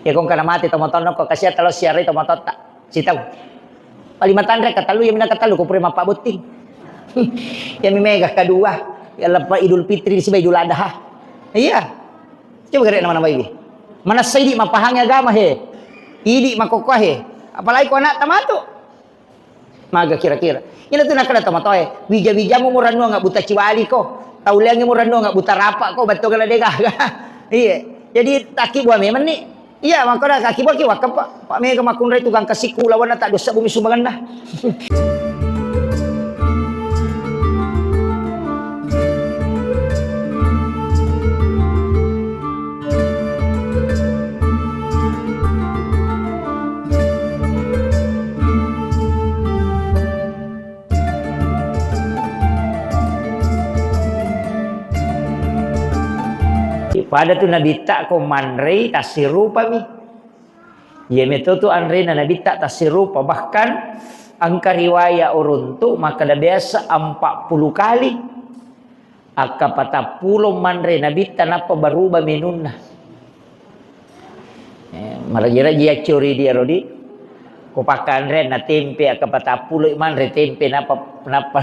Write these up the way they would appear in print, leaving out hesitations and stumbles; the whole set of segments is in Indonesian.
Ya kung kana mati tomotono ko kasi talo siya ri tomotota. Sitaw. Palimatan rek katalu ya mina katalu ko pre mapabuting. Ya mimega kadua. Ya lapa Idul Fitri si Idul Adha. Iya. Coba gere nama bayi. Mana saidi mapahang agama he. Idi makokoh he. Apalagi ko anak tamato. Maga kira-kira. Ina tu nakada tomatoy. Wija-wija mo murano nga buta ciwali ko. Tauliang mo murano nga buta rapa ko bato kala dega. Iya. Jadi taki buah memang ni. Iya makana kaki buah ki wakap Pak mega makunray tugang kasiku lawan na ta dosa bumi sumbangan na. Pada tu nabi tak ko manrei tasirupa mi. Ya metotu anrei na nabi tak tasirupa bahkan angka riwayat uruntu maka dah biasa 40 kali. Aka patapulo manrei nabi tanapa baruba minunna. Marajira dia curi dia rodi. Ko pakan ren na tempe aka patapulo manrei tempe napa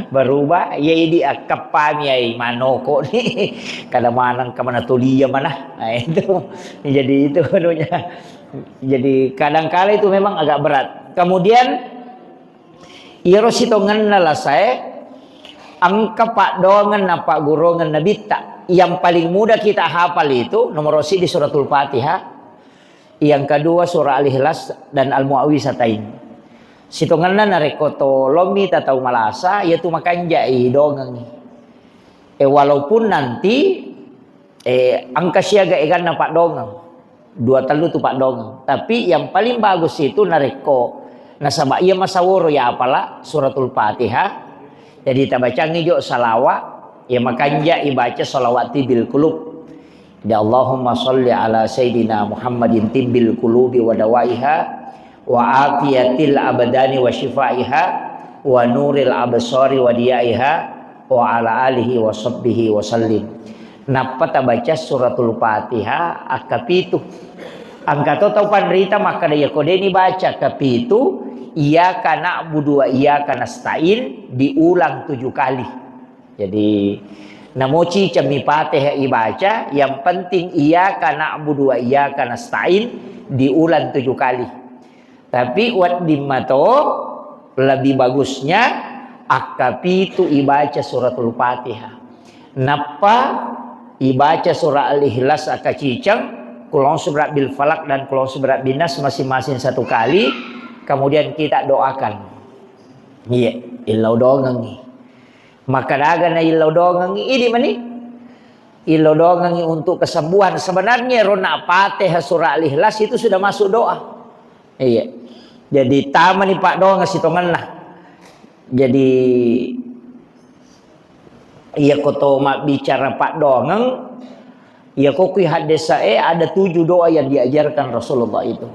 berubah ya idi akapami ai manoko ni kadang-kadang kemana tulia mana nah, itu jadi itu anunya jadi kadang-kala itu memang agak berat. Kemudian irositongan nala saya angka pak dongan na pak gurongan nabita yang paling mudah kita hafal itu nomor rosi di suratul Fatihah, yang kedua surah Al-Ikhlas dan Al-Mu'awwizatain. Sitongan na rekoto lomi tatau malasa yaitu makanja dongang. Walaupun nanti angka siaga egan na pak dongang. 2 talu tu pak dongang. Tapi yang paling bagus itu nareko nasaba iya masaworo ya apalah suratul Fatihah. Jadi kita baca ngijo salawat ya makanja ibaca salawati bil qulub. Ya Allahumma sholli ala sayyidina Muhammadin tibbil qulubi wa dawaiha wa afiyatil abadani wa shifaiha wa nuril absari wa diyaiha wa ala alihi wa sahbihi wa sallim. Napa ta baca suratul Fatihah akapitu angka tau panrita maka daya kode ni baca kapitu iyyaka na'budu wa iyyaka nasta'in diulang 7 kali. Jadi namoci cami Fatihah ibaca yang penting iyyaka na'budu wa iyyaka nasta'in diulang 7 kali. Tapi wat dimato lebih bagusnya akapitu ibaca suratul Fatihah. Napa ibaca surah Al-Ikhlas akacicang, kulon surat bil falak dan kulon surat binas masing-masing 1 kali. Kemudian kita doakan. Iya, ilau dongangi. Maka daga na ilau dongangi ini mani. Ilau dongangi untuk kesembuhan. Sebenarnya rona Fatihah surah Al-Ikhlas itu sudah masuk doa. Iya. Jadi taman ni pak doang sitongan lah. Jadi iya koto mak bicara pak doang, iya kokui hadis ada 7 doa yang diajarkan Rasulullah itu.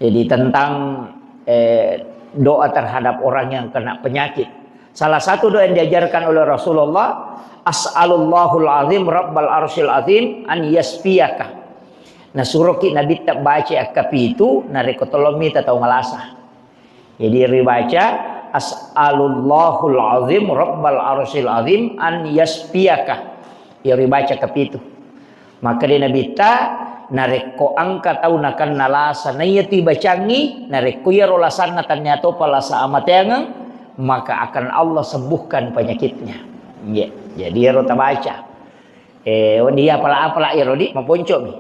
Jadi tentang doa terhadap orang yang kena penyakit. Salah satu doa yang diajarkan oleh Rasulullah, as'alullahul azim rabbal arsyil azim an yasfiyaka. Nah suruh kita Nabi tak baca akapi itu narekotolomi tatau ngalasa. Jadi ribaca as'alullahul azim rabbal arsyil azim an yasfiyaka. Ya ribaca akapi itu. Maka dia Nabi ta nareko angka tau nakan nalasa na iya tiba cangi nareko ya rolasan natanya to palasa amateang maka akan Allah sembuhkan penyakitnya. Ya, jadi rota baca. Dia apalah ya rodi maponco mi.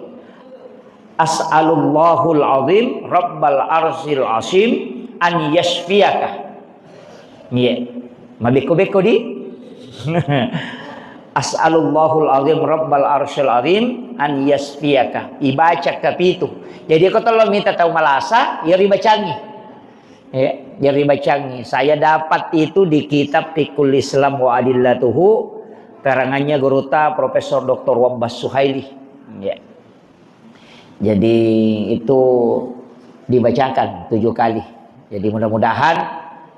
As'alullahul azim rabbal arsyil azim an yasfiyaka. Ya, mabeko-beko di. As'alullahul azim rabbal arsyil azim an yasfiyaka. Ibaca kapitu. Jadi kalau minta tahu malasa, ya ribacangi. Ya, ya ribacangi. Saya dapat itu di kitab Fiqhul Islam wa Adillatuhu, karangannya Guruta Profesor Dr. Wabbas Suhaili. Ya. Jadi itu dibacakan 7 kali. Jadi mudah-mudahan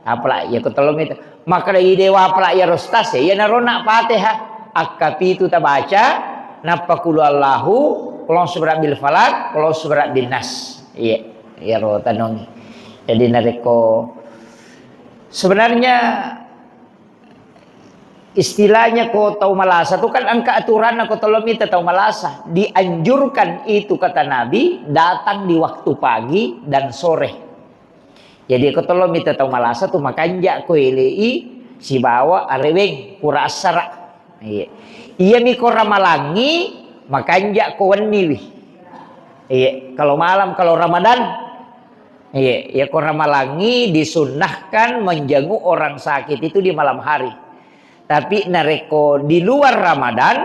apalah ya ketolong itu. Maka dari dewa apalah ya rostas ya narona Fatihah akapi itu tabaca napakulu Allahu kulon suberat bil falak, kulon suberat bin nas. Iya, ya ro tanong. Jadi nareko sebenarnya istilahnya ko tau malasa itu kan angka aturan ko tolomita tau malasa. Dianjurkan itu kata Nabi datang di waktu pagi dan sore. Jadi ko tolomita tau malasa tu makanja ko ilei si bawa areweng pura asara. Iya mi ko ramalangi makanja ko waniwi. Iya, kalau malam kalau Ramadan iya, ya ko ramalangi disunnahkan menjenguk orang sakit itu di malam hari. Tapi nareko di luar Ramadan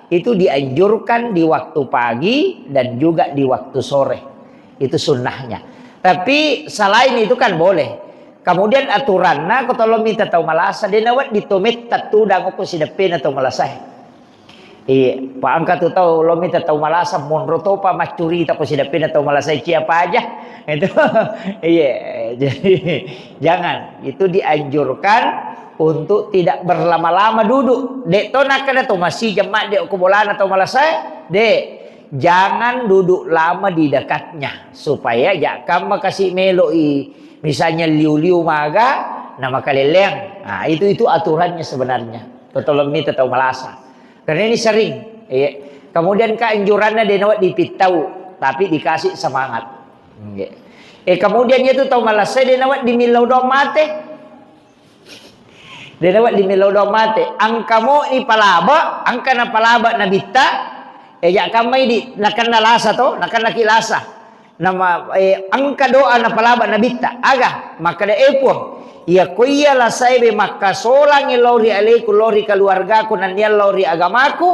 itu dianjurkan di waktu pagi dan juga di waktu sore. Itu sunnahnya. Tapi selain itu kan boleh. Kemudian aturanna ko tolong minta tau malasa denawat ditomit tatudang ko si depena tau malasah. Iya, Pak angkat tu tahu lo minta tau malasa monroto pa macuri tako si depena tau malasah siapa aja. Itu iya, jadi jangan itu dianjurkan untuk tidak berlama-lama duduk. Dek to nak kada to masih jemaat dek ko bolana atau malasai. Dek, jangan duduk lama di dekatnya supaya jakam kasih meloi misalnya liu-liu maga nama kaleleng. Nah, itu aturannya sebenarnya. Tolong minta tahu malasa. Karena ini sering. Kemudian keanjurannya denawat dipitau tapi dikasih semangat. Kemudian itu tahu malasa denawat dimilau domate. Denawat dimilau domate. Angkamo ni palaba, angka na palaba na bitta. Ya kamay di nakan nalasa to, nakan nakilasa. Nama angka doa na palaba na bitta. Aga maka da epon. Ya kuya la saibe maka solang ilori alaiku lori keluarga ku nan lori agamaku,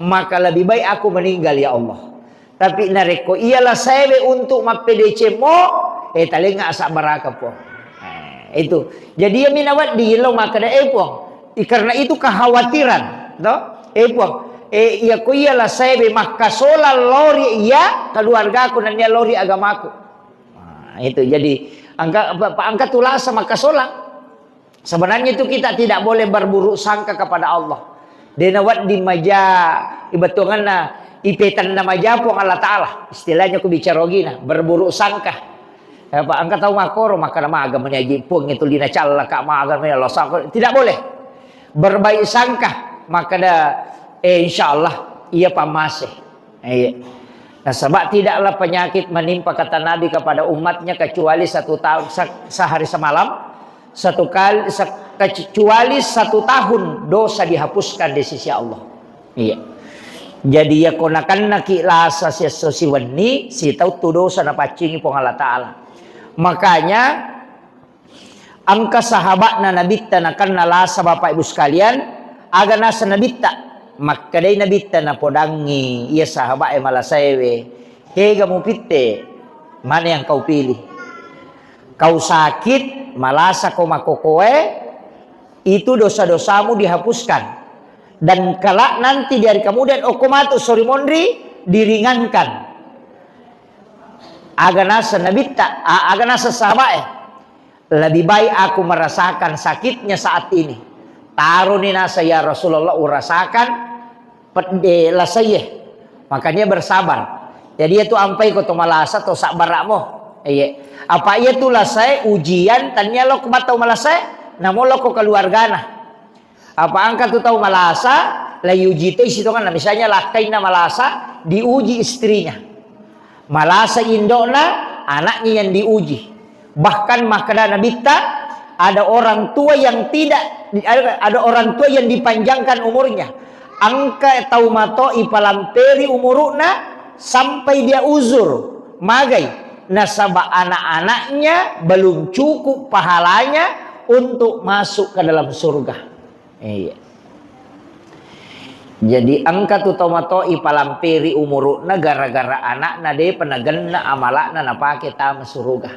maka lebih baik aku meninggal ya Allah. Tapi nareko ialah saibe untuk mapedece mo talinga asa baraka po. Itu. Jadi ya minawat di ilaw maka da epon. Karena itu kekhawatiran, no? Epon. Ya kuya la saibe maka solang lori ya keluarga ku nan lori agamaku. Itu jadi angka tulah sama kasolang. Sebenarnya itu kita tidak boleh berburuk sangka kepada Allah. Denawat di maja ibatungan na ipetan na maja po Allah Ta'ala. Istilahnya ku bicara gina, berburuk sangka. Pak angka tahu makoro maka nama agama nyaji pung itu lina calla kak agama Allah sangka. Tidak boleh. Berbaik sangka maka da insyaallah ia pamase. Nah, sebab tidaklah penyakit menimpa kata Nabi kepada umatnya kecuali 1 tahun sehari semalam, kecuali 1 tahun dosa dihapuskan di sisi Allah. Iya. Jadi ya konakan naki lasa si wani si tahu tu dosa na pacingi pong Allah Ta'ala. Makanya angka sahabat na nabitta na kan nalasa Bapak Ibu sekalian aga nasa nabitta. Maka day nabitta na podangi iya sahabat malasewe hega mo pitte mana yang kau pilih, kau sakit malasa kau makokoe itu dosa-dosamu dihapuskan dan kelak nanti dari kemudian okomatu sorry mondri diringankan aganasa nabitta aganasa sahabat lebih baik aku merasakan sakitnya saat ini taruh ni nasa ya Rasulullah urasakan lasayeh makanya bersabar. Jadi itu ampai ko to malasa to sabar mo. Apa ia tu lasay ujian tanya lo kumatau malasay namo lo ko keluargana. Apa angkat tu tahu malasa la uji tu situ kan misalnya lakai na malasa diuji istrinya. Malasa indona anaknya yang diuji. Bahkan makna nabita ada orang tua yang ada orang tua yang dipanjangkan umurnya. Angka taumato ipalamperi umuruna sampai dia uzur magai nasabah anak-anaknya belum cukup pahalanya untuk masuk ke dalam surga. Iya. Jadi angka tu taumato ipalamperi umuruna gara-gara anak nade penaganna amalakna napake ta surga.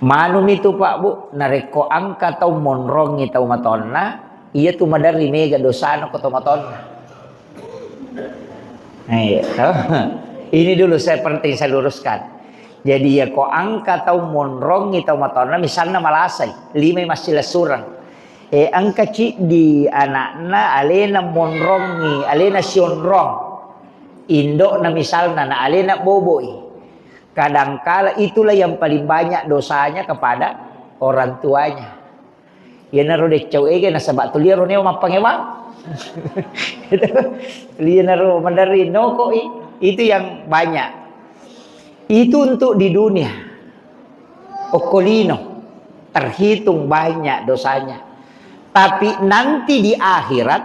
Manum itu Pak Bu nareko angka tau monrongi tau matonna iya tu madari mega dosana ko tau matonna. Ini dulu penting saya luruskan. Jadi ya ko angka tau monrongi tau matonna misalnya malasai 5 masih surang. Angka ci di anakna alena monrongi, alena sionrong. Indok na misalnya na alena boboi. Kadangkala itulah yang paling banyak dosanya kepada orang tuanya. Ya naro dek cau ege na sabat tulia ro neo mapangema. Tulia naro mandari no kok itu yang banyak. Itu untuk di dunia. Okolino terhitung banyak dosanya. Tapi nanti di akhirat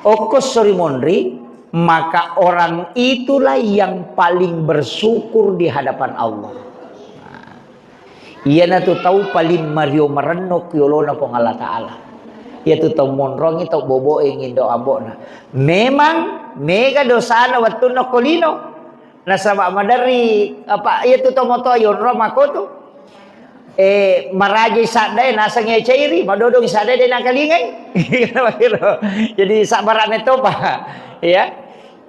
okos sorimondri, maka orang itulah yang paling bersyukur di hadapan Allah. Ia na tu tahu paling mario merenuk yolona pong Allah Ta'ala. Ia tu tahu monrong itu bobo ingin do ambona. Memang mega dosana waktu no kolino. Nasaba madari apa ia tu tahu moto yon romako tu. Maraji sadai nasa ngeceiri madodong sadai de nakalingai. Jadi sabaran itu pak. Ya.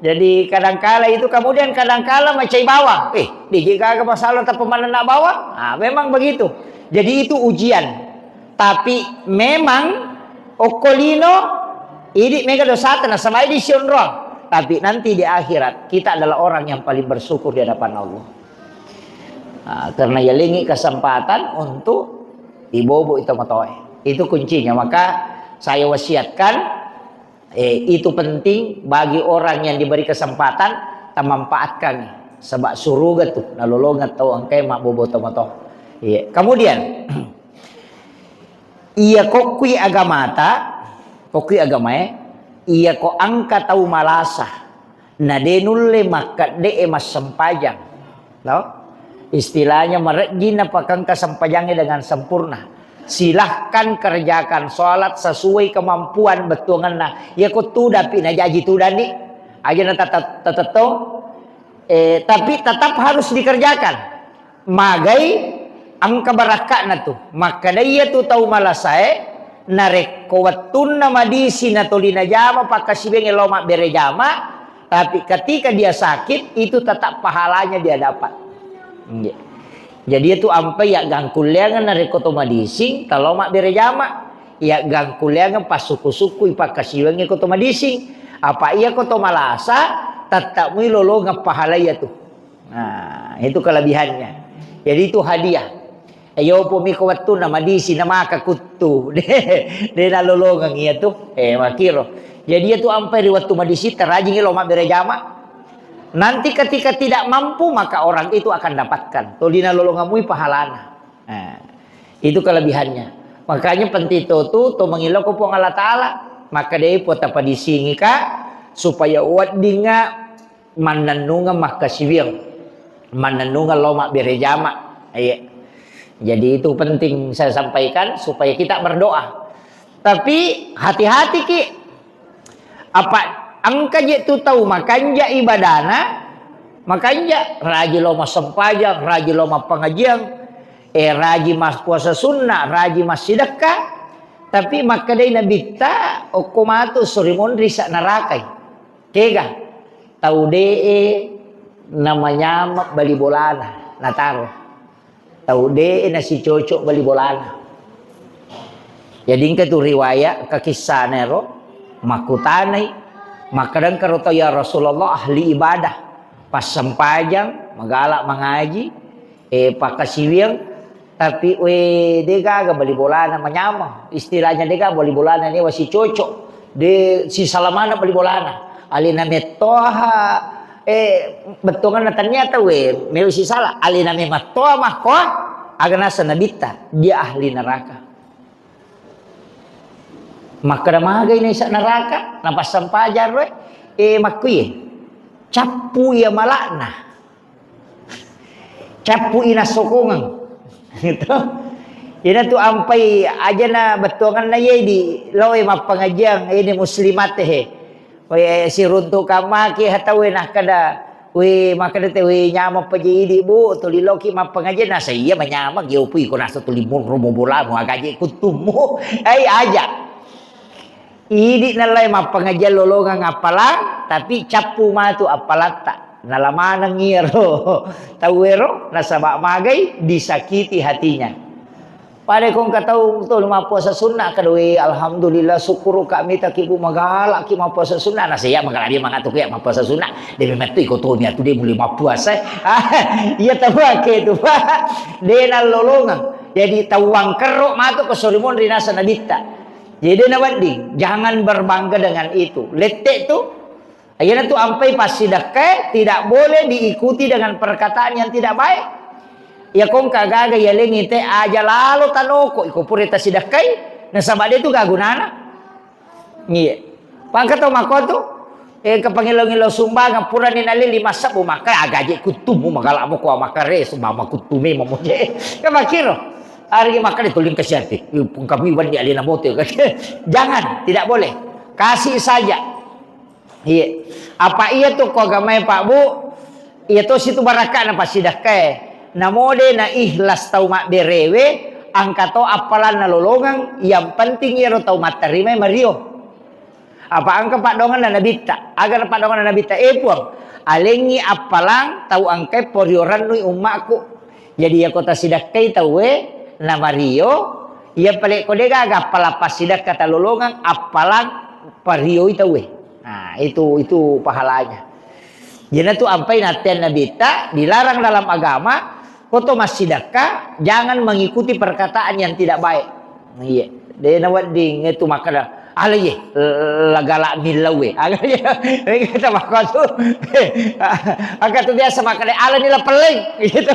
Jadi kadangkala itu kemudian kadangkala macai bawah. Dijika ke masalah tak pemanan nak bawa. Memang begitu. Jadi itu ujian. Tapi memang okolino ini mega dosa tanah sama di sionro. Tapi nanti di akhirat kita adalah orang yang paling bersyukur di hadapan Allah. Karena ya lingi kesempatan untuk ibobo itu matoe. Itu kuncinya. Maka saya wasiatkan itu penting bagi orang yang diberi kesempatan tak memanfaatkan sebab surga tuh nalolongat tau angkai mak bobo tomato. Iya. Kemudian iya kokui agamata, kokui agamae, iya ko angka tau malasa. Nadenulle maka de emas sempajang. Tahu? Istilahnya meregina pakang kesempajangnya dengan sempurna. Silahkan kerjakan sholat sesuai kemampuan betungan nah ya kok tu dapi na jaji tu dani aja na teteto tapi tetap harus dikerjakan magai angka barakak na tu maka dia tu tahu malasae narek kowatun nama di sinatolina jama pakasibeng eloma berejama tapi ketika dia sakit itu tetap pahalanya dia dapat. Jadi itu ampe ya gangkuliangan dari kotoma dising kalau mak berejama ya gangkuliangan pas suku-suku ipak kasiwengi kotoma dising apa iya kotoma lasa tetap milolo ngapahala ya tuh. Nah itu kelebihannya. Jadi itu hadiah. Ayo po miko watu nama disi nama kakutu de nalolongang iya tuh makiro. Jadi itu ampe riwatu madisi terajing lo mak berejama. Nanti ketika tidak mampu maka orang itu akan dapatkan. Tolina lolongamui pahalana. Nah, itu kelebihannya. Makanya penting tu mengilo ko pong Allah Ta'ala. Maka dia pota padisingi ka supaya uat dinga mananunga makasiwir. Mananunga lomak berejama. Jadi itu penting saya sampaikan supaya kita berdoa. Tapi hati-hati ki. Apa angka je tu tahu makanja ibadana makanja raji loma sempajang raji loma pengajian raji mas puasa sunnah raji mas sedekah tapi maka dai nabi ta okomatu sorimondri sak narakai kega tahu de namanya bali bolana nataro tahu de nasi cocok bali bolana jadi ke tu riwayat ke kisah nero makutanai maka dan karoto ya Rasulullah ahli ibadah pas sempajang magalak mengaji pakasiwir tapi dega ga bali bolana menyama istilahnya dega bali bolana ini wasi cocok de si salamana bali bolana alina metoha betongan ternyata meu si salah alina metoha mahko agana sanabita dia ahli neraka. Maka damagay na isa neraka napas sampajar makui capu ya malakna capu ina sokongan gitu ina tu ampai aja na betongan na ye di loe mapangajiang ini muslimat si runtu kamaki hatawe nah kada maka dete nyama paji bu tuli loki mapangajian na saya menyama giupui ko nasa tuli romo bola mo agaji kutumu aja idi nalay mapangajian lolongan apalang tapi capu matu apalata nalamanang ngiro tawero nasaba magay disakiti hatinya Pada kong katau tu lima puasa sunnah kadoi alhamdulillah syukur kami takibu magala ki ma puasa sunnah na saya magala dia mangatuk ya ma puasa sunnah dia memang tu ikut tu dia boleh ma puasa iya tahu ke tu dia na lolongan jadi tawang keruk matu ke sorimon rinasa nabita jadi nawadi jangan berbangga dengan itu letek tu ayeuna tu ampai pas sedekah tidak boleh diikuti dengan perkataan yang tidak baik. Ya kong kagaga ya lengi te aja lalu tanoko iko purita sidakai na sabade tu gagunana. Iya. Pangkato makoto kapangilo-ngilo sumba ngapura ni nali 5 sabu maka agaje kutumu magalamu ko makare sumama kutume mamoje. Kamakiro. Ari makare tuling kasyati. Pung kami wan di alina mote. Jangan, tidak boleh. Kasih saja. Iya. Apa iya tuh ko gamay Pak Bu? Iya tuh situ baraka na pasidakai. Namode na ikhlas tau mak berewe angkato apalan na lolongan yang penting iro tau matarime mario apa angka pak dongan na nabita agar pak dongan na nabita puang alengi apalang tau angkai porioran nui umakku jadi ya kota sidakai tau na mario ya pale kodega aga palapas sidak kata lolongan apalang pario tau nah itu pahalanya jadi tu ampai naten nabita dilarang dalam agama. Koto masidaka jangan mengikuti perkataan yang tidak baik. Iya, dia nawat ding itu makana. Alaye lagala milawe. Alaye kita makan tu. Agak tu biasa makan ala nila peling gitu.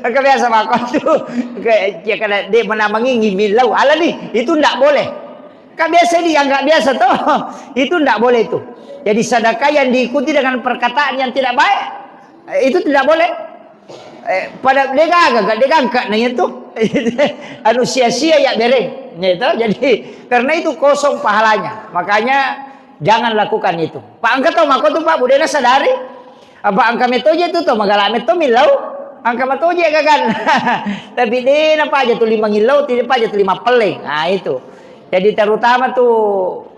Agak biasa makan tu. Kayak kana dia menamangi milau. Ala ni itu ndak boleh. Kan biasa dia enggak biasa tuh. Itu ndak boleh itu. Jadi sedekah yang diikuti dengan perkataan yang tidak baik itu tidak boleh. Pada dia gagak nanya tuh anu sia-sia ya bereng gitu. Jadi karena itu kosong pahalanya makanya jangan lakukan itu. Pak angka tau mako tuh Pak budena sadari apa angka metoje tuh tuh magala meto milau angka metoje gagan tapi dia apa aja tuh 5 ngilau tidak apa aja tuh 5 peling nah itu jadi terutama tuh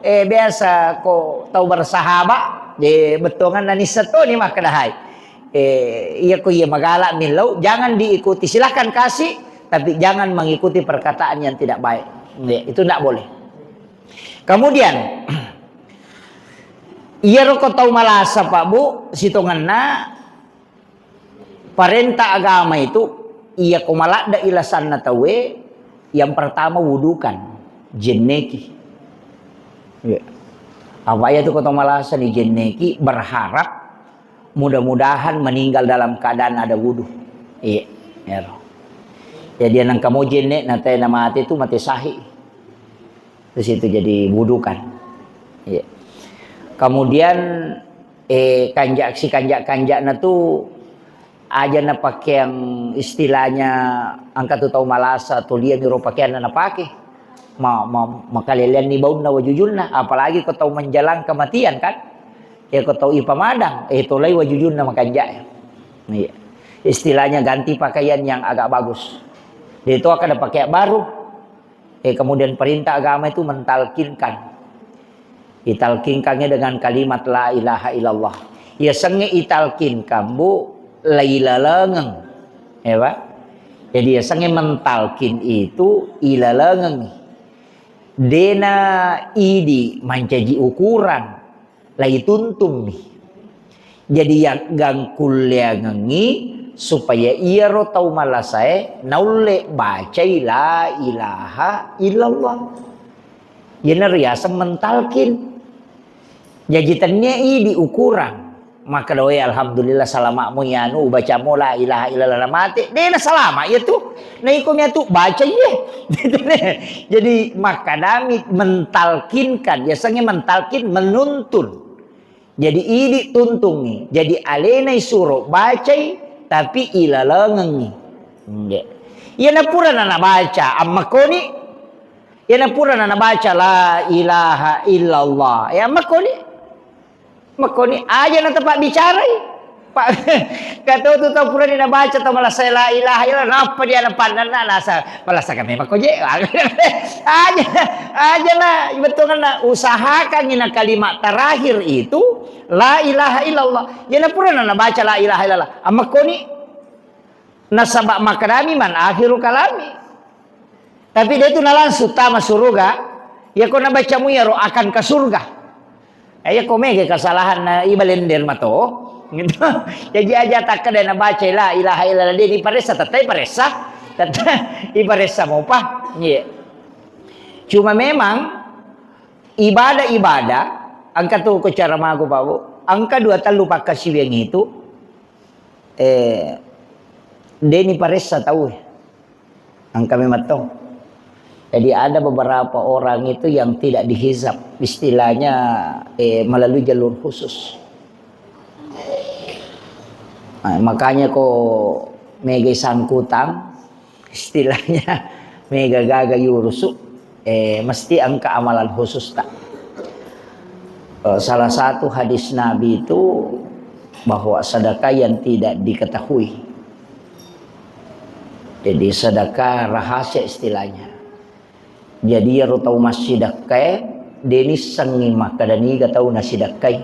biasa kok tahu bersahabat di betongan nanisa tuh nih mah kedahai iya ko iya magala milau jangan diikuti silahkan kasih tapi jangan mengikuti perkataan yang tidak baik itu tidak boleh. Kemudian iya roko tau malasa Pak Bu sitonganna perintah agama itu iya ko malada ilasan na tawe yang pertama wudukan jenneki apa ya tuh ko tau malasa ni jenneki berharap mudah-mudahan meninggal dalam keadaan ada wudhu. Iya, jadi yang kamu jenek nanti nama hati itu mati sahih. Terus itu jadi wudukan. Iya. Kemudian kanjak na tuh aja na pakai yang istilahnya angkat tuh tahu malasa tuh dia nyuruh pakaian na pakai. Makalilian ni bau na wajujulna apalagi kau tahu menjalang kematian kan? Ya kau tahu ipamadang, itu lagi wajujun nama kanjak. Iya. Istilahnya ganti pakaian yang agak bagus. Dia itu akan ada pakaian baru. Kemudian perintah agama itu mentalkinkan. Italkinkannya dengan kalimat la ilaha illallah. Ya senge italkinkan bu lailalengeng. Ya Pak. Jadi ya senge mentalkin itu ilalengeng. Dena idi mencaji ukuran. Lagi tuntum nih. Jadi yang gangkul yang ngengi supaya ia ro tau malasai naule baca la ilaha illallah. Yener ya mentalkin. Jadi tannya di ukuran. Maka doa alhamdulillah salamakmu ya nu baca mu la ilaha illallah mati. Dia salama ya tuh. Nah ikumnya tuh baca ye. Jadi maka dami mentalkinkan, biasanya mentalkin menuntun. Jadi ini tuntung nih. Jadi alenai suruh baca tapi ilalangengi. Ya napura nana baca amma koni. Ya napura nana baca la ilaha illallah. Ya amma koni aja na tempat bicara. Pak kata tu tahu pura dia baca atau malah saya la ilaha illallah napa dia nampak nasa malah saya memang koje aja lah betul kan usahakan ina kalimat terakhir itu la ilaha illallah. Jangan pura nana baca la ilaha illallah. Amma koni nasabak makadami man akhiru kalami. Tapi dia itu langsung tama surga. Ya kau nak baca mu ya roh akan ke surga. Ya kau mege kesalahan na ibalender mato. Gitu. Jadi aja tak kada na baca la ilaha illallah dia ni paresa tatai paresa. Iparesa mau pa. Iya. Cuma memang ibadah-ibadah angka tu ko cara mago bawo. Angka dua talu pakasi yang itu deni paresa tahu. Angka memang tahu. Jadi ada beberapa orang itu yang tidak dihisap, istilahnya melalui jalur khusus. Nah, makanya kok mega sangkutang, istilahnya mega gaga yurusu, mesti angka amalan khusus tak. Salah satu hadis Nabi itu bahwa sedekah yang tidak diketahui. Jadi sedekah rahasia istilahnya. Jadi ya tahu masih dakai, deni sangi maka dani gak tahu nasi dakai.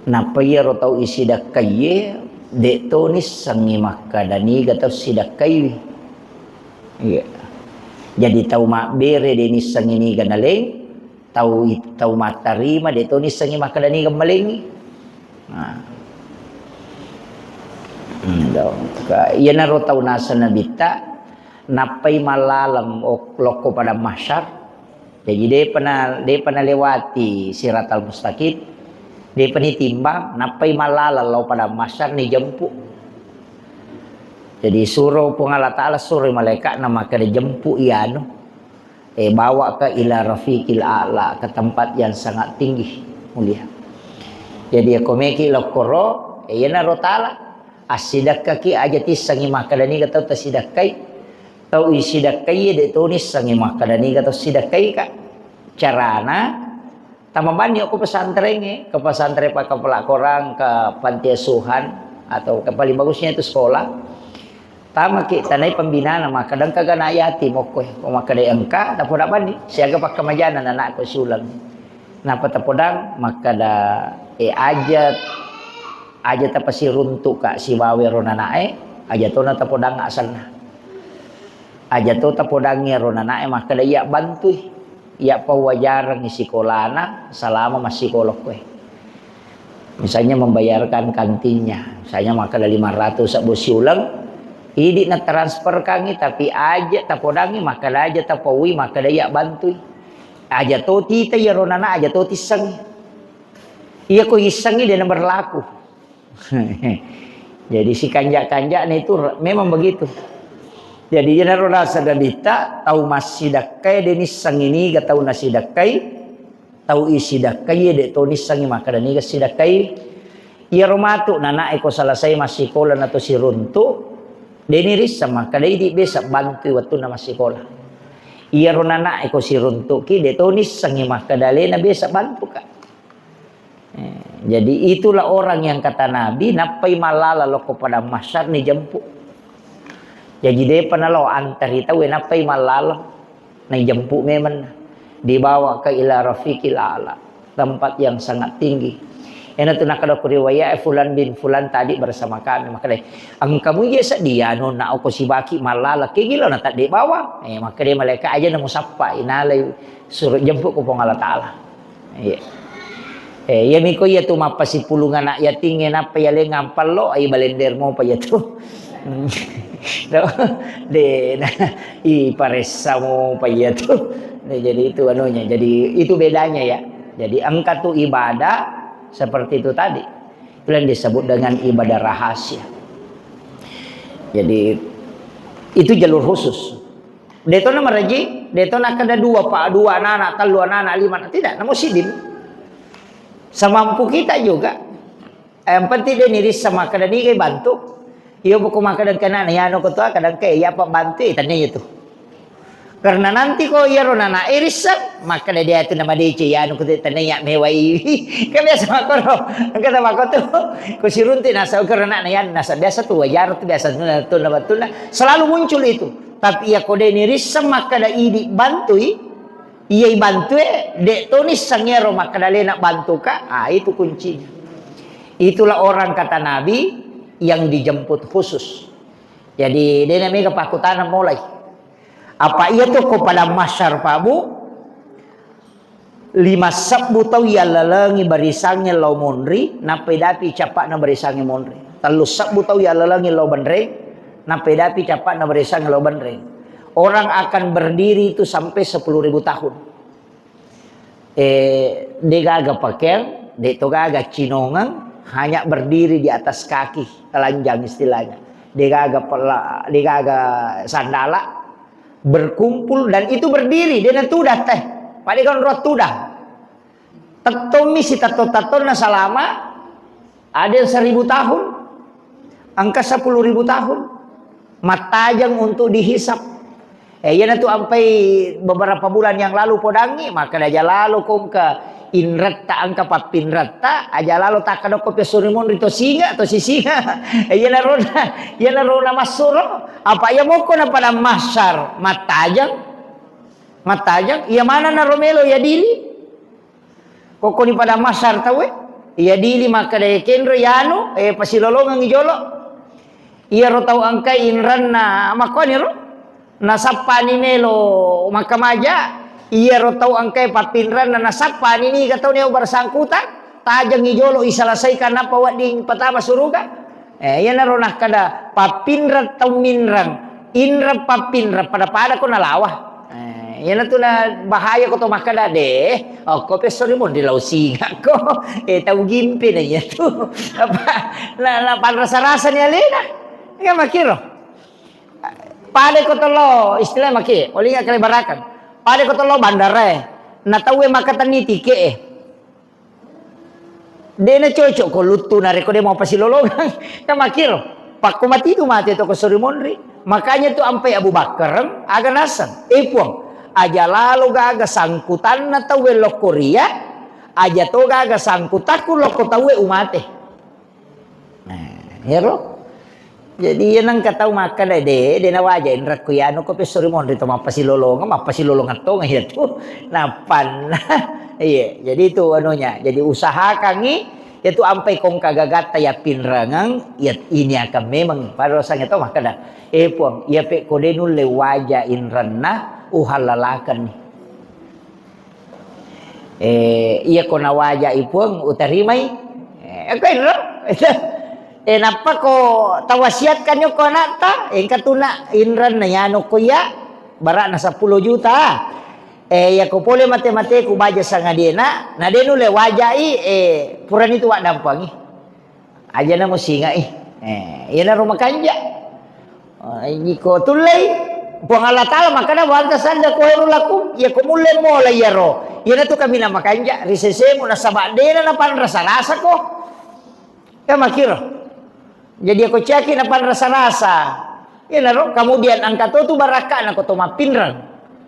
Napa ya tahu isi dakai, dek to ni sangi maka dani gak tahu si dakai. Iya. Jadi tahu mak bere deni sangi ni ganaleng, tahu mak tarima dek to ni sangi maka dani gamalengi. Nah. Iya naro tahu nasa nabita. Napai malalam loko pada mahsyar. Jadi dia pernah lewati siratal mustaqim. Dia pernah timbang napai malalam lo pada mahsyar ni jemput. Jadi suruh Allah Ta'ala suruh malaikat nama kada jemput iano. Bawa ke ila rafiqil a'la, ke tempat yang sangat tinggi mulia. Jadi aku meki lokoro yana ro Ta'ala asidak kaki aja tisangi makadani kata tasidakai. Tau isi dakai de tunis sangi makadani kata sidakai kak carana tamaban yo ke pesantren pak kepala korang ke panti asuhan atau ke paling bagusnya itu sekolah tama ki tanai pembinaan maka kadang kagak na yatim okoy maka de engka tapoda bandi siaga pak kemajanan anak ko sulang napa tapodang maka da aja tapasi runtuk kak si wawe ronanae aja to na tapodang asalna aja tu tapodangnya ronana maka dia bantu ya pawajaran isi sekolahna selama masih sekolah kue misalnya membayarkan kantinnya misalnya maka ada 500 sabusi ulang ini na transfer kangi tapi aja tapodangi maka aja tapawi maka dia bantu aja tu tita ya ronana aja tu tisang iya ko isangi dia berlaku jadi si kanjak-kanjak itu memang begitu. Jadi jangan rasa dabita tahu masih dakai denis sang ini gak tahu nasi dakai tahu isi dakai dek tahu nisangi maka dani gak si dakai ia romatu nana eko selesai masih sekolah atau si runtu deni risa maka dai bisa bantu waktu na masih sekolah ia ronana eko si runtu ki dek tahu nisangi maka dalena bisa bantu kak. Jadi itulah orang yang kata Nabi napai malala loko pada mahsyar ni jemput. Jadi dia pernah lo antar kita napai malala nai jemput memang dibawa ke ila rafiqil a'la tempat yang sangat tinggi. Yang itu nak ada riwayat fulan bin fulan tadi bersama kami maka dia kamu je sedia no nak aku si baki malala ke gila nak tak dibawa maka dia malaikat aja nak musaffa inalai suruh jemput ku Allah Ta'ala. Ya miko ya tu mapa si pulungan nak ya tinggi napa ya le ngampal lo ai balender mau pa ya tu. Paresa mau paya tuh. Jadi itu anunya. Jadi itu bedanya ya. Jadi engkau tuh ibadah seperti itu tadi. Itu yang disebut dengan ibadah rahasia. Jadi itu jalur khusus. Detona meraji, detona kada dua anak, telu anak, 5 anak. Tidak, namun sidim. Semampu kita juga. Yang penting dia niris sama kada ni kay bantu. Iyo buku makanan kanan ya no kutua kadang kay ya pak bantu tanya itu. Karena nanti ko iya ronana irisan maka dia itu nama dia ya no kutua tanya mewai. Kan biasa makoro. Kata makoto ko sirunti nasa karena yan nasa biasa tu wajar tu biasa tu na betul selalu muncul itu. Tapi ya kode irisan maka da idi bantui iya bantu dek tunis sangero maka dale nak bantu ka. Itu kuncinya. Itulah orang kata Nabi yang dijemput khusus. Jadi dia namanya kepakutanan mulai. Apa ia tuh kepada masyar pabu 5 sabbu tau ya lalangi barisangnya lau monri napai dapi capak na barisangnya monri. 3 sabbu tau ya lalangi lau bandreng napai dapi capak na barisangnya lau bandreng. Orang akan berdiri itu sampai 10.000 tahun. Dia gaga pakaian, dia itu gaga cinongan, hanya berdiri di atas kaki, telanjang istilahnya. Dia gaga sandala, berkumpul dan itu berdiri dia tudah teh pada kan rot tudah tetomi si tato na selama ada yang 1.000 tahun angka 10.000 tahun matajang untuk dihisap yana tu sampai beberapa bulan yang lalu podangi maka aja lalu kong ke inrata angka papinrata aja lalu tak kada kopya surimon rito singa atau si singa yana rona masuro apa ya mau kona pada masar matajang iya mana na romelo ya dili koko ni pada masar tawe ya dili maka daya kenro yano pasilolongan ijolo iya ro tau angkai inran na makoni ro nasapa ni melo maka maja iya ro tau angkai papinran na nasapa ni katau niya bersangkutan tajang ijolo isalasaikan apa wading pertama suruga iya na ro nah kada papinran tau minran inra papinra pada ko nalawah yan na to na bahaya ko to makada deh. Oh, ko pesori mo di lausinga ko. Tahu gimpi na niya to. Na panrasa-rasa niya lena. Nga makiro. Pade ko to lo, istilah maki. Oli nga kalibarakan. Pade ko to lo bandara. Natawe makatani tike Dia na cocok ko lutu na reko dia mau pasilolongan. Nga makiro. Pak kumati tu mati to ko sorimonri. Makanya tu ampai Abu Bakar aga nasan. Puang. Aja lalu gaga sangkutan na tawe lokoria aja to gaga sangkutaku loko tawe umate hero jadi yan ang kataw makala de na waja inrat ko yano ko pesori mo dito mapasilolong ato ngayon to napan iya jadi itu anunya jadi usaha kangi itu ampai kong kagagat ya pinrangang ya ini akan memang pada rasanya to makala puang iya pe kodenul le waja inranna uhalalakan nih iya ko nawaja ipung utarimay okay no napa ko tawasiat kanyo ko nata katuna inran na yano ko ya bara na 10 juta ya ko pole mate ko baja sa ngadena na denu le wajai puran itu wak dampangi aja na mo singa iya na rumakanja ini ko tulay Puang Allah Ta'ala makanya wanta sanda ko hero lakum ya kumule mo la yero yana tu kami na makanja risese mo na sabadena na pan rasa-rasa ko ya makiro jadi aku caki na pan rasa-rasa ya naro kemudian angka tu baraka na ko to mapinrang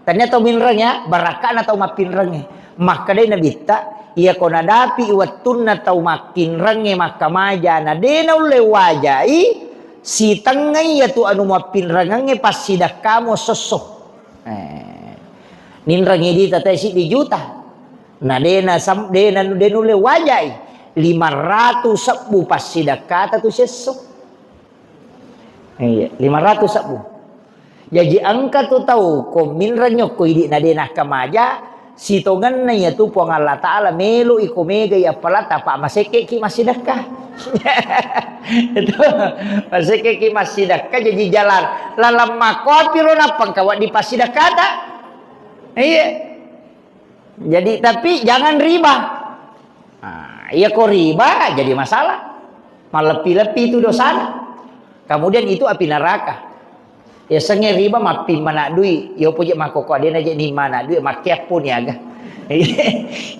ternyata minrang ya baraka na to mapinrang maka dai nabita iya ko nadapi iwatun na to makinrang makamaja na dena ule wajai si tangay yatu anu mapinrangange pas sidak kamo sosok ninrangi di tatay si di juta na dena denule wajay 500 sabbu pas sidak kata tu sesok 500 sabbu jadi angka tu tahu ko minranyo ko idi na dena kamaja si tongan na yatu po ang Allah Ta'ala melo ikumega ya palata pa maseke ki masidakah itu maseke ki masidakah jadi jalan lalam makopi ro napang kawa di pasidakata iya jadi tapi jangan riba iya ko riba jadi masalah malepi-lepi itu dosa kemudian itu api neraka ya senge riba mapi mana dui yo puji makoko dia aja ni mana dui makiap pun ya ga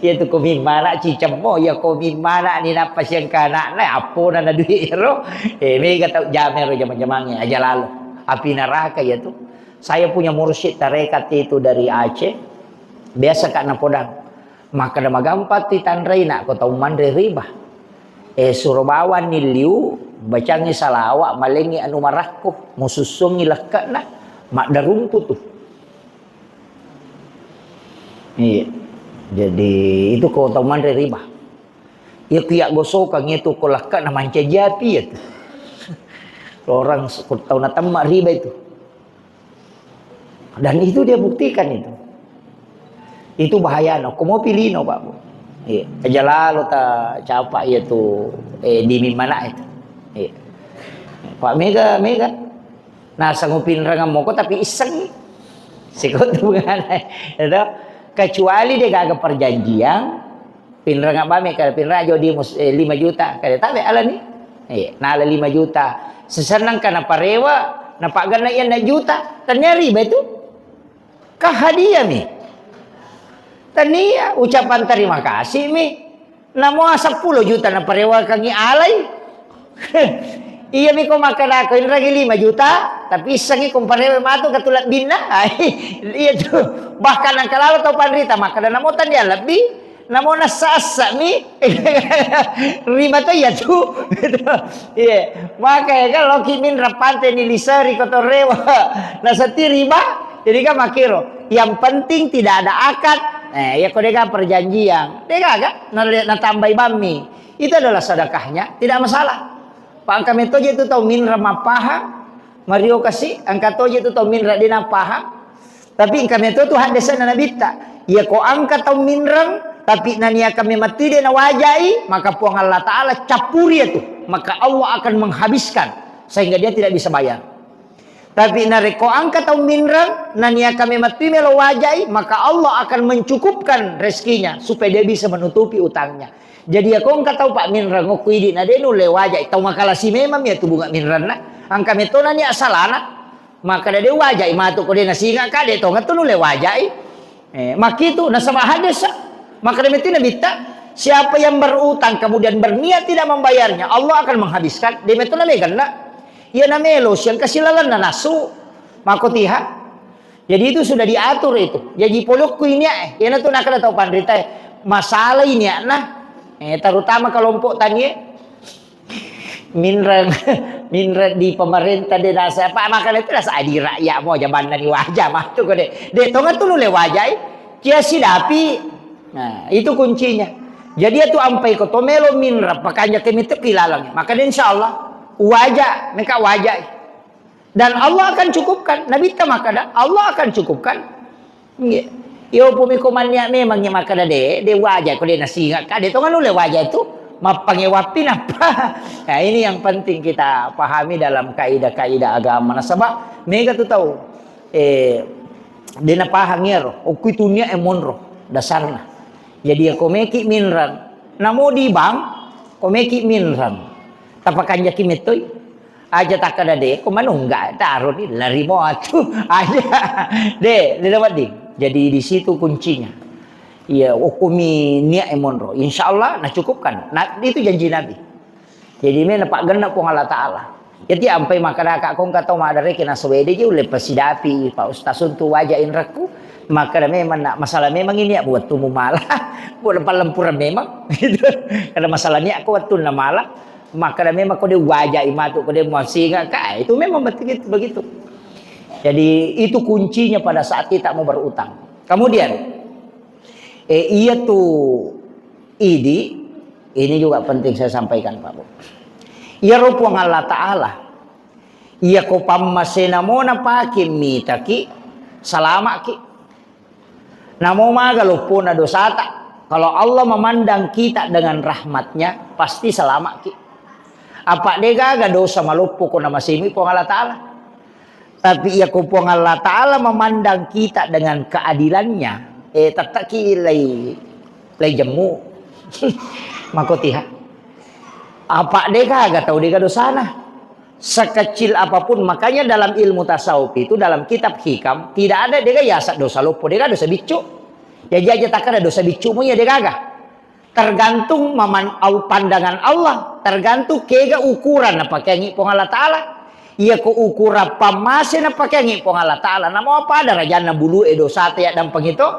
ya tu komi mana cicemo ya komi mana ni napas yang kana na apo na dui ro me kata jamero jaman-jamannya aja lalu api neraka ya tu saya punya mursyid tarekat itu dari Aceh biasa kak na podang maka na magampat ti tanray na ko tau mandre riba surubawan ni liu bacangi salawak malengi anu marakko mususungi lekak na mak darumpu tuh iya jadi itu kau tahu mandre riba ya kiyak gosokang itu ko lekak na manca japi ya tuh Orang tahu natamma riba itu. Dan itu dia buktikan itu. Itu bahaya no. Komo pilih no Pak Bu. Iya. Ajalalo ta capa itu di mana itu. Iya. Pak Mega. Nah sanggupin rangam moko tapi iseng. Sikot bukan. Itu kecuali dia gak perjanjian. Pinrang bame kada pinrang jo di 5 juta. Kada tabe ala ni. Iya, na ala 5 juta. Sesenang kana parewa, na pagana yan na juta. Tanya riba itu. Kahadiah mi. Tania ucapan terima kasih mi. Namo 10 juta na parewa kangi alay. Iya mi ko makan ako ragi 5 juta, tapi isangi kung parewa mato katulat bina. Iya tuh. Bahkan ang kalalo tau panrita makada namutan dia lebih. Namo nasasa mi rima to ya tu. Iya, makanya kan loki min rapante ni lisari kotorewa nasati riba. Jadi kan makiro. Yang penting tidak ada akad. Ya kau deka perjanjian. Deka agak natambai bami. Itu adalah sedekahnya, tidak masalah. Pak kami tu je tu tahu min ramapaha. Mario kasih angkat tu je tu tahu min radina paha. Tapi kami tu hadisa na nabita. Ya kau angkat tahu minram. Tapi nania kami mati dia nawajai, maka puang Allah Ta'ala capuri itu. Maka Allah akan menghabiskan. Sehingga dia tidak bisa bayar. Tapi nareko angka atau minram, nania kami mati melawajai, maka Allah akan mencukupkan rezekinya. Supaya dia bisa menutupi utangnya. Jadi aku angka tahu Pak minram, ngukui na dia nule wajai. Tahu makalah si memang ya tu bunga minram na. Angka meto nania asalana. Maka dia wajai, matuk ko dia nasinga ka, dia tahu ngatu nule wajai. Maki itu nasama hadis. Maka demi itu nabita, siapa yang berutang kemudian berniat tidak membayarnya, Allah akan menghabiskan. Demi itu namegan na, ya namelos yang kasilalan na nasu, makotiha. Jadi itu sudah diatur itu. Jadi poluk kuinya, ya na tu nak ada tahu pandrita masalah ini nah, terutama kelompok tanya, minran di pemerintah dia rasa apa makanya itu rasa di rakyat mau jaban dari wajah mah tu kode. Dia tonga tu nule wajah, kia si dapi. Nah, itu kuncinya. Jadi itu ampai ko tomelo minra pakanya kemitu kilalang. Maka insyaallah wajah mereka wajah. Dan Allah akan cukupkan. Nabi ta makada Allah akan cukupkan. Nggih. Yo pumikumannya memangnya makada de wajah ko de nasinga ka de tongan ule wajah itu mapangewapin apa. Nah, ini yang penting kita pahami dalam kaidah-kaidah agama. Nah, sebab mega tu tahu dena pahangero o kuitunya emonro dasarna. Jadi aku meki minran. Namo di bank, aku meki minran. Tapakan jaki metoy. Aja tak ada deh. Kau manungga taruh ni lari mau atuh. Aja deh, dapat ding. Jadi di situ kuncinya. Iya, ukumi niat emonro. Insyaallah, nah cukupkan. Nah itu janji Nabi. Jadi mana pak genap pun Allah Taala. Jadi sampai masyarakat kau kata madare kena swede je oleh pesidapi Pak Ustaz untuk wajahin raku. Maka memang nak masalah memang ini ya buat tumu malah buat lempuran memang gitu. Karena masalahnya aku waktu na malah maka memang kau dia wajah imatu kau dia masih enggak itu memang begitu. Jadi itu kuncinya pada saat kita mau berutang. Kemudian iya tuh ini juga penting saya sampaikan Pak Bu. Iya rupuang Allah Ta'ala. Iya ko pammasena mo na pakim mitaki salama ki. Namo maga lupo na dosata. Kalau Allah memandang kita dengan rahmatnya, pasti selamat ki. Apa dega ga dosa malupo ko na masimi po Allah Ta'ala. Tapi iya ko po Allah Ta'ala memandang kita dengan keadilannya. Tataki lay jemu. Makotiha. Apa dega ga tahu dega dosana. Sekecil apapun, makanya dalam ilmu tasawuf itu dalam kitab hikam tidak ada dega yasa dosa lupa, dega dosa bicu. Ya aja tak ada dosa bicumu ya dega ga. Tergantung pandangan Allah, tergantung kega ukuran apa kengi pong Allah Taala. Iya ko ukura pamasin apa kengi pong Allah Taala. Namo apa ada rajana bulu dosa ya dan pengito.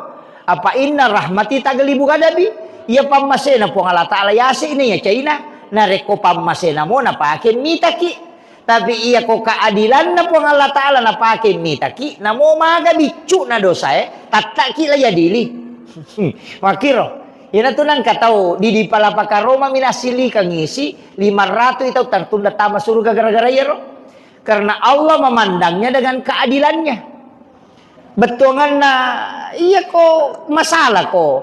Apa inna rahmati tagalibu gadabi. Iya pamasin pong Allah Taala yasi ini ya China. Nareko pamasin mo na pakin mitaki. Tapi iya ko keadilan na po Allah Ta'ala na pakai mitaki namo maga bicu na dosa tataki la yadili makiro ina tunan katao di palapaka Roma minasili kang isi 500 itaw tertunda tama surga gara-gara yero Karena Allah memandangnya dengan keadilannya. Betul kan? Iya kok masalah kok.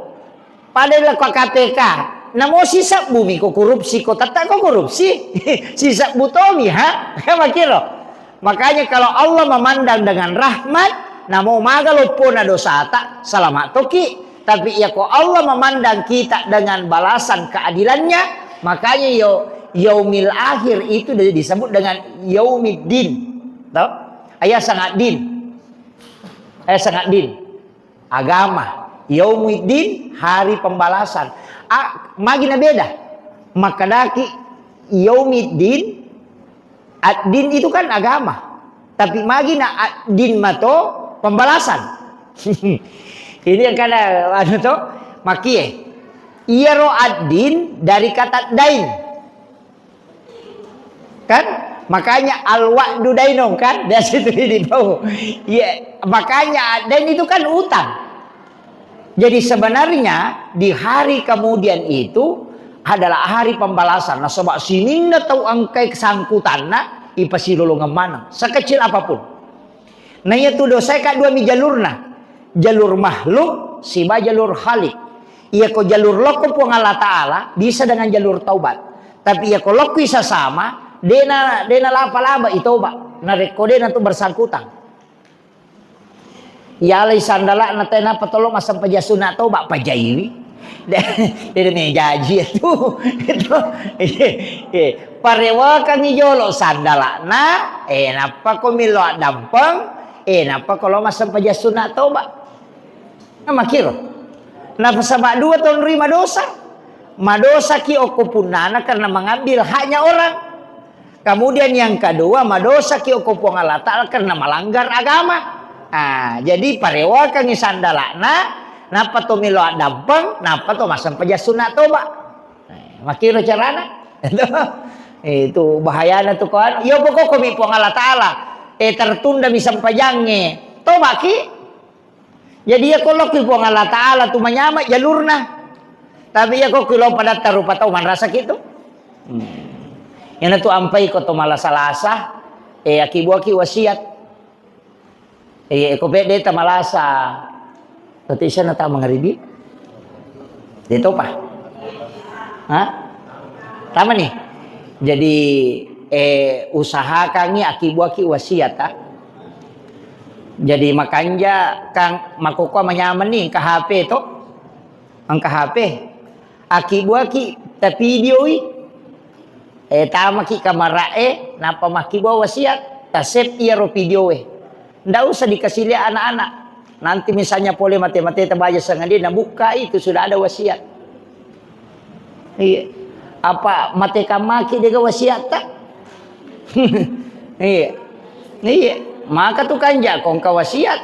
Padahal kok KPK. Namo sisa bumi kok korupsi kok tata kok korupsi. Sisa butomi ha? Makanya kalau Allah memandang dengan rahmat, namo magalopun dosa tak selamat toki. Tapi ya kok Allah memandang kita dengan balasan keadilannya, makanya yaumil akhir itu disebut dengan yaumiddin. Tahu? Ayat sangat din. Sangat din. Agama. Yaumiddin, hari pembalasan. Magina beda. Makadaki yaumiddin, ad-din itu kan agama. Tapi magina ad-din mato pembalasan. Ini yang kada anu to makie. Iero ad-din dari kata dain. Kan? Makanya al-wa'du dainum kan? Dari situ di bawah. Ya, makanya dain itu kan utang. Jadi sebenarnya di hari kemudian itu adalah hari pembalasan. Nah, sebab sini tahu angkai kesangkutan na ipasi lolongan mana sekecil apapun. Nah itu dosa ka dua mi jalurna. Jalur makhluk siba jalur khalik. Iya ko jalur loko po Allah Ta'ala bisa dengan jalur taubat. Tapi iya ko loko isa sama dena lapa-laba itoba. Nareko dena tu bersangkutan. Ya alai sandala natena patolong asam pajasuna tauba pajaiwi. Dia menjaji itu. Parewa kang ijolo sandala na napa ko milo dampeng napa kalau masam pajasuna tauba. Nah makiro. Napa sabak dua tahun rima dosa. Madosa ki okupunana karena mengambil haknya orang. Kemudian yang kedua madosa ki okupung Allah Ta'ala karena melanggar agama. Jadi parewa kang sandalana napa to milo dampeng napa to masam pajasuna toba. Makiro carana. Itu bahayana tuh kan. Ya pokok komi pung Allah Ta'ala tertunda bisa pajange toba ki. Jadi ya kalau ki pung Allah Ta'ala tu menyama jalurna. Tapi ya kok kilo pada tarupa tau man rasa gitu. Yang tu ampai ko to malasa-lasa akibu wasiat. Ko bede ta malasa. Tati siya na ta mangaribi. Dito pa. Ha? Tama nih. Jadi usaha kangi akibu wasiat ta. Jadi makanya kang makukuha manyaman nih ka HP to. Ang ka HP. Akibu ta video tama ki kamera napa makibu wasiat ta save iro video Nggak usah dikasih lihat anak-anak. Nanti misalnya boleh mati-mati terbaca sengaja dia buka itu sudah ada wasiat. Iya. Apa mati kamaki dia wasiat tak? Iya. Iya. Maka tu kan jakong ka wasiat.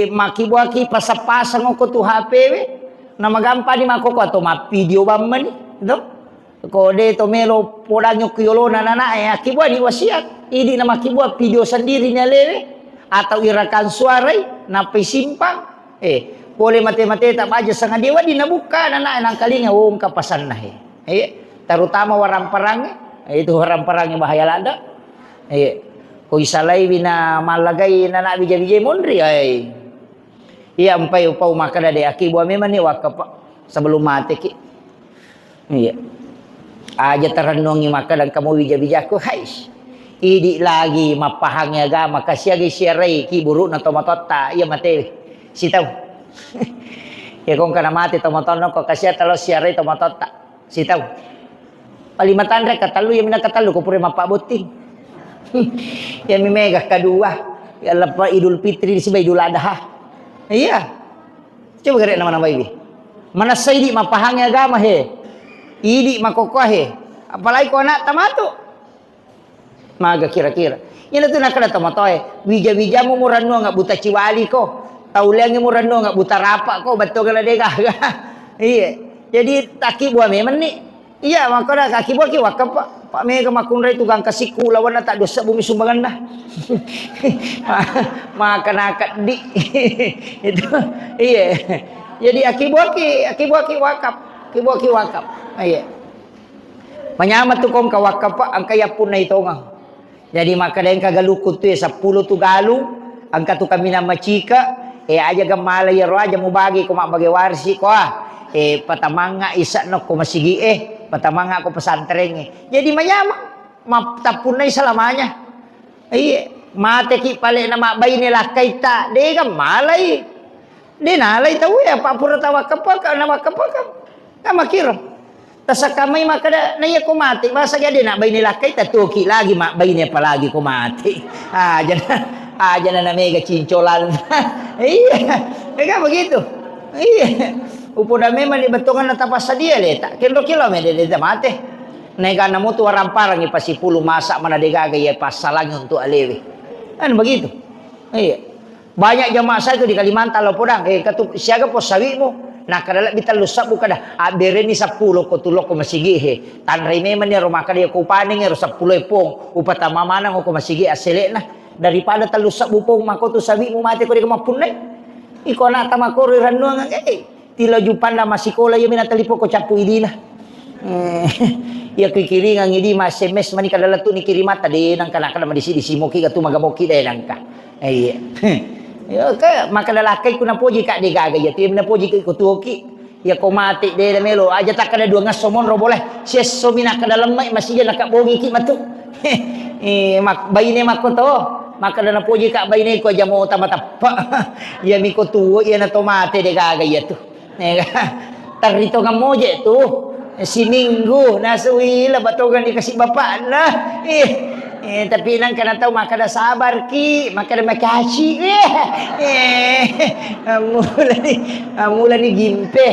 Maki buaki pasang-pasang ko tu HP we. Nama gampang di mako ko to ma video bamman no. Ko de to melo podanyo kiyolo nana akibu ni wasiat. Ini nama kibuat video sendiri nyalele atau irakan suara napai simpang boleh mati-mati tak baca sangat dewa dinabuka nana nang kalinya wong kapasan nah terutama warang perang itu warang perang yang bahaya lada ko isalai bina malagai nana bija-bija mondri iya empai upau maka dari akibu memang ni wakap sebelum mati ki iya aja terenungi maka dan kamu bija-bijaku hais idi lagi mapahangnya agama kasih lagi siarai ki buruk na tomatota iya mati si tahu ya kong kana mati tomatono ko kasih talo siarai tomatota si tahu palimatan rek katalu ya mina katalu ko pure mapak boting ya mimega kedua ya lepas Idul Fitri di siba Idul Adha iya coba gerek nama-nama ini mana saidi mapahangnya agama idi makokoh apalagi ko anak tamato maga kira-kira. Yan tu nakada tomatoy. Wija-wija mo murano nga buta ciwali ko. Tauliang mo murano nga buta rapa ko. Bato ka na dega. Iya. Jadi taki buah memang ni. Iya makanya kaki buah ki wakap pak mega makunray tugang kasiku lawan na tak dosa bumi sumbangan dah. Maka nakat di. Itu. Iya. Jadi akibuah ki wakap. Akibuah ki wakap. Iya. Manyamat tu kong kawakap pa ang kaya punay tongang. Jadi maka dan kagalukut tu 10 tu galu angka tu kami nama cika aja gamala ya ro aja mo bagi ko bagi warsi ko patamanga isa no ko masigi patamanga ko pesantren jadi mayama matapunay selamanya mate ki pale na mabay nila kaita de gamalay de nalay tahu ya pa pura tawa kapaka na makapaka kamakiro tasa kamay makada na iya kumati masa gadi na bay nila kay tatuki lagi bay niya palagi kumati dyan na mega chincholan iya begitu iya upo na may malibatungan na tapas sa dia leta kilo may dede mate nega na mo tu waramparang ipasipulo masa manadegagay pasalang untuk alewi begitu iya banyak jamaah saya itu di Kalimantan lo podang siaga po sawi mo nakadala bital lusab kada abere ni 10 ko tulok ko masigi tanray me man ni rumah kada ko paning 10 pong upata mamana ko masigi asele na daripada talusab upong mako to sabi mo mate ko di mapunay iko na tama ko rano nga tila jupan na masikola yumi na talipo ko chapu idina ya kikiri nga ngidi ma SMS mani kadala tu ni kirimata de nang kana kada madisi simoki ka tu magamoki de nang ka ka makalalakay ko na po jika di gagaya tim na po jika ko tuki ya ko mati de melo aja tak kada dua ngasomon ro boleh ses so mina kada lemai masih je nakabogi ki matu mak bayine makoto maka na po jika bayine ko aja mo tamatapa ya mi ko tuwo ya na tomate de gagaya tu tarito nga moje tu si Minggu nasuila batogan dikasih bapak na tapi nang kana tahu makada sabar ki makada makasih mulai ni gimpe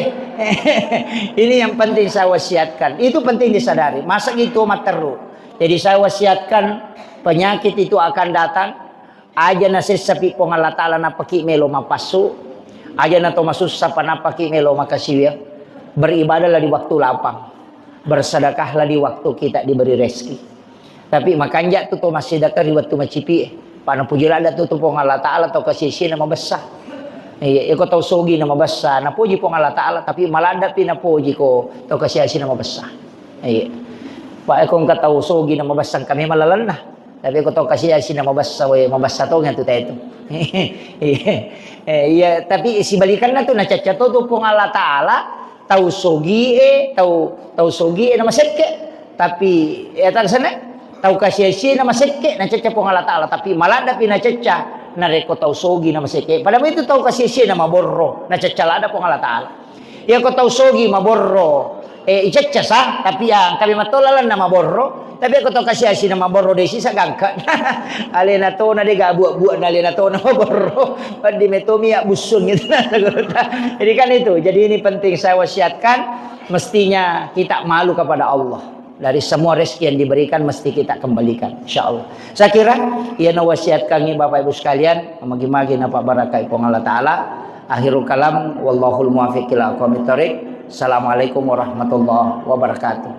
ini yang penting saya wasiatkan itu penting disadari masa gitu materu jadi saya wasiatkan penyakit itu akan datang aja nasi sapi pong Allah Ta'ala napaki melo mapasu aja na to masusah panapaki melo makasiya beribadahlah di waktu lapang bersedekahlah di waktu kita diberi rezeki tapi makanya tu masih dakar waktu macipi pana pujila ada tu pong Allah Ta'ala atau kasisi nama besar ko tau sogi nama besar na puji pong Allah Ta'ala tapi malanda pina puji ko tau kasisi nama besar pak kong katau sogi nama besar kami malalan na tapi ko tau kasisi nama besar mabasa to nga tu tayo tapi sibalikan na tu na chachato tu pong Allah Ta'ala tau sogi tau sogi nama seke tapi tak sana tau kasih nama seke na caca pong Allah Ta'ala tapi malada pina caca na reko tau sogi nama seke padahal itu tau kasih nama borro na caca lada pong Allah Ta'ala ya ko tau sogi maborro caca sah tapi yang kami matolalan nama borro tapi ko tau kasih nama borro desi sa gangka alena to na de gabu-bu na alena to nama borro di metomi ya busun gitu jadi kan itu jadi ini penting saya wasiatkan mestinya kita malu kepada Allah dari semua rezeki yang diberikan mesti kita kembalikan insyaallah saya kira ia nawasiat kami Bapak Ibu sekalian magi-magi napa barakai pong Allah Ta'ala akhirul kalam wallahul muwaffiq ila aqwamit thoriq assalamualaikum warahmatullahi wabarakatuh